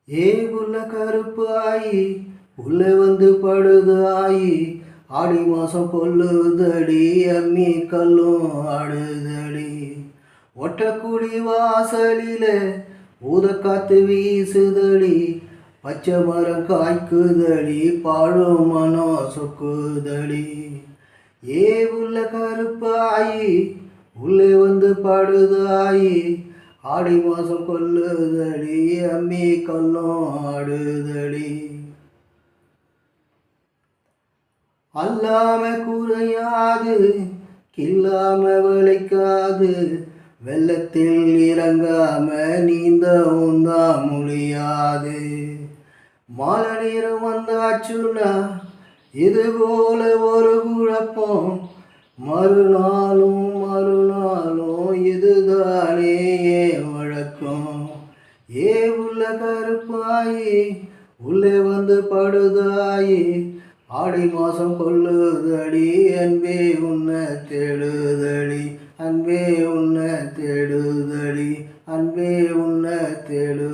ஏ உள்ள கருப்பு ஆயி உள்ளே வந்து படுது ஆயி ஆடி மாசம் கொல்லுதடி அம்மி கல்லும் ஆடுதடி ஒட்டக்குடி வாசலில ஊதக்காத்து வீசுதடி பச்சை மரம் காய்க்குதடி பாழும் மனம் சொக்குதடி ஏ உள்ள கருப்பு ஆயி உள்ளே வந்து படுது ஆயி ஆடி மாசம் கொல்லுதடி அம்மி கல்லும் ஆடுதடி அல்லாம குறையாது கில்லாம விளைக்காது வெள்ளத்தில் இறங்காம நீந்தவும் தான் முடியாது மாலை நேரம் வந்தாச்சுன்னா இது போல ஒரு குழப்பம் மறுநாளும் இதுதானே வழக்கம் ஏ உள்ள கருப்பாயி உள்ளே வந்து படுதாயி ஆடி மாசம் கொல்லுதடி அன்பே உன்னை தேடுதடி அன்பே உன்னை தேடுதடி அன்பே உன்னை தேடு